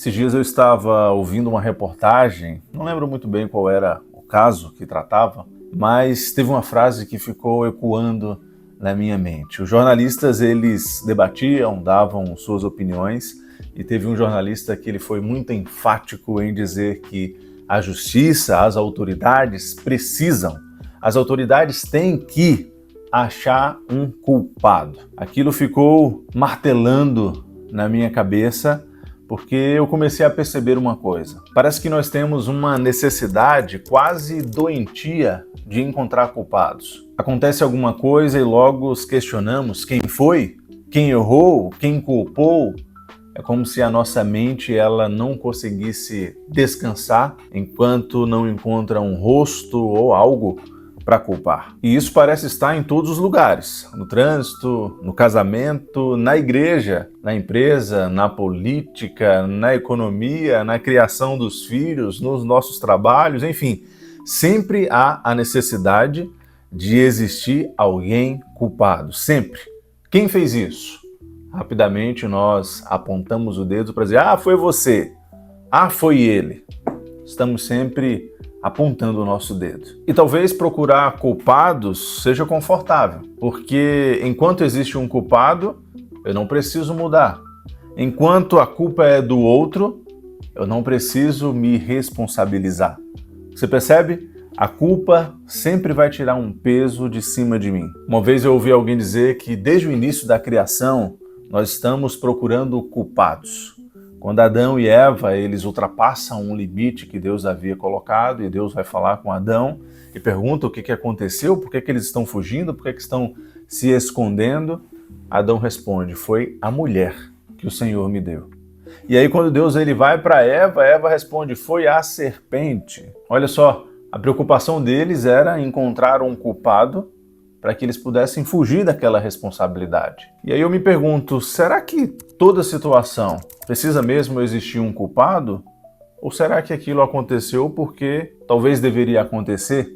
Esses dias eu estava ouvindo uma reportagem, não lembro muito bem qual era o caso que tratava, mas teve uma frase que ficou ecoando na minha mente. Os jornalistas, eles debatiam, davam suas opiniões, e teve um jornalista que ele foi muito enfático em dizer que a justiça, as autoridades têm que achar um culpado. Aquilo ficou martelando na minha cabeça, porque eu comecei a perceber uma coisa. Parece que nós temos uma necessidade quase doentia de encontrar culpados. Acontece alguma coisa e logo os questionamos quem foi, quem errou, quem culpou. É como se a nossa mente ela não conseguisse descansar enquanto não encontra um rosto ou algo para culpar. E isso parece estar em todos os lugares, no trânsito, no casamento, na igreja, na empresa, na política, na economia, na criação dos filhos, nos nossos trabalhos, enfim, sempre há a necessidade de existir alguém culpado, sempre. Quem fez isso? Rapidamente nós apontamos o dedo para dizer, foi você, foi ele. Estamos sempre apontando o nosso dedo. E talvez procurar culpados seja confortável, porque enquanto existe um culpado, eu não preciso mudar. Enquanto a culpa é do outro, eu não preciso me responsabilizar. Você percebe? A culpa sempre vai tirar um peso de cima de mim. Uma vez eu ouvi alguém dizer que desde o início da criação, nós estamos procurando culpados. Quando Adão e Eva, eles ultrapassam um limite que Deus havia colocado e Deus vai falar com Adão e pergunta o que aconteceu, por que eles estão fugindo, por que estão se escondendo. Adão responde, foi a mulher que o Senhor me deu. E aí quando Deus ele vai para Eva, Eva responde, foi a serpente. Olha só, a preocupação deles era encontrar um culpado para que eles pudessem fugir daquela responsabilidade. E aí eu me pergunto, será que toda situação precisa mesmo existir um culpado? Ou será que aquilo aconteceu porque talvez deveria acontecer?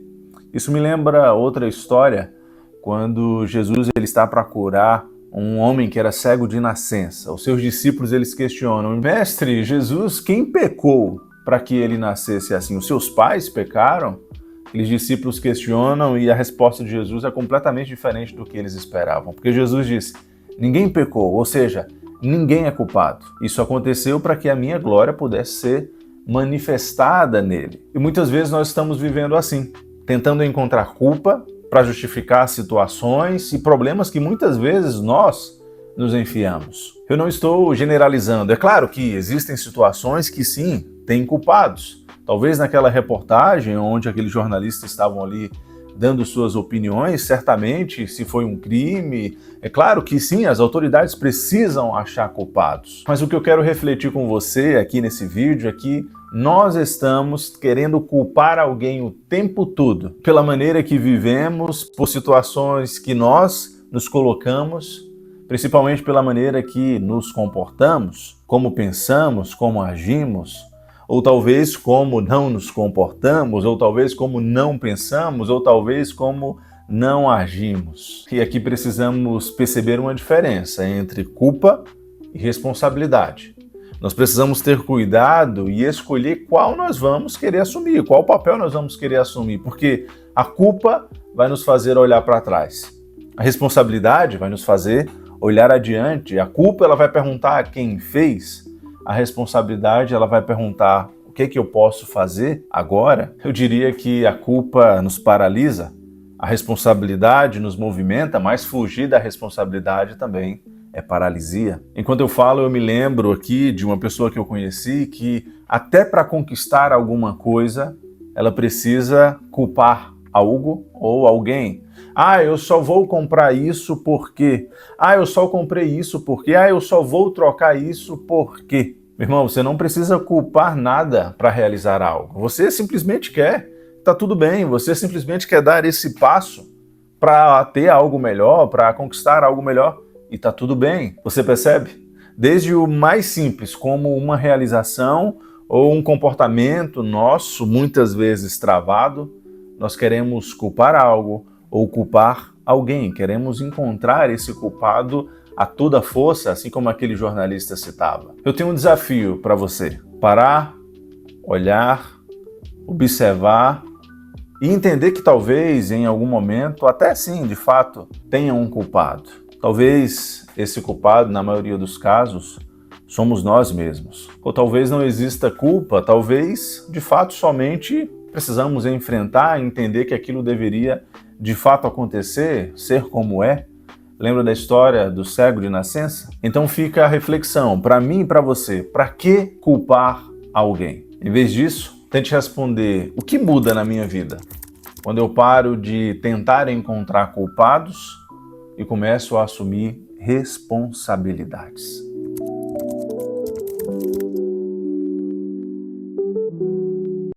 Isso me lembra outra história, quando Jesus ele está para curar um homem que era cego de nascença. Os seus discípulos eles questionam, mestre, Jesus, quem pecou para que ele nascesse assim? Os seus pais pecaram? Aqueles discípulos questionam e a resposta de Jesus é completamente diferente do que eles esperavam. Porque Jesus disse, ninguém pecou, ou seja, ninguém é culpado. Isso aconteceu para que a minha glória pudesse ser manifestada nele. E muitas vezes nós estamos vivendo assim, tentando encontrar culpa para justificar situações e problemas que muitas vezes nós nos enfiamos. Eu não estou generalizando. É claro que existem situações que sim, têm culpados. Talvez naquela reportagem onde aqueles jornalistas estavam ali dando suas opiniões, certamente se foi um crime, é claro que sim, as autoridades precisam achar culpados. Mas o que eu quero refletir com você aqui nesse vídeo é que nós estamos querendo culpar alguém o tempo todo pela maneira que vivemos, por situações que nós nos colocamos, principalmente pela maneira que nos comportamos, como pensamos, como agimos, ou talvez como não nos comportamos, ou talvez como não pensamos, ou talvez como não agimos. E aqui precisamos perceber uma diferença entre culpa e responsabilidade. Nós precisamos ter cuidado e escolher qual nós vamos querer assumir, qual papel nós vamos querer assumir, porque a culpa vai nos fazer olhar para trás. A responsabilidade vai nos fazer olhar adiante. A culpa ela vai perguntar a quem fez. A responsabilidade ela vai perguntar o que eu posso fazer agora? Eu diria que a culpa nos paralisa, a responsabilidade nos movimenta, mas fugir da responsabilidade também é paralisia. Enquanto eu falo, eu me lembro aqui de uma pessoa que eu conheci que até para conquistar alguma coisa, ela precisa culpar algo ou alguém. Eu só vou comprar isso porque... eu só comprei isso porque... eu só vou trocar isso porque... Meu irmão, você não precisa culpar nada para realizar algo. Você simplesmente quer, tá tudo bem, você simplesmente quer dar esse passo para ter algo melhor, para conquistar algo melhor e tá tudo bem. Você percebe? Desde o mais simples, como uma realização ou um comportamento nosso, muitas vezes travado, nós queremos culpar algo ou culpar alguém, queremos encontrar esse culpado a toda força, assim como aquele jornalista citava. Eu tenho um desafio para você: parar, olhar, observar e entender que talvez em algum momento, até sim, de fato, tenha um culpado. Talvez esse culpado, na maioria dos casos, somos nós mesmos. Ou talvez não exista culpa, talvez, de fato, somente precisamos enfrentar e entender que aquilo deveria, de fato, acontecer, ser como é. Lembra da história do cego de nascença? Então fica a reflexão, para mim e para você, para que culpar alguém? Em vez disso, tente responder: o que muda na minha vida quando eu paro de tentar encontrar culpados e começo a assumir responsabilidades?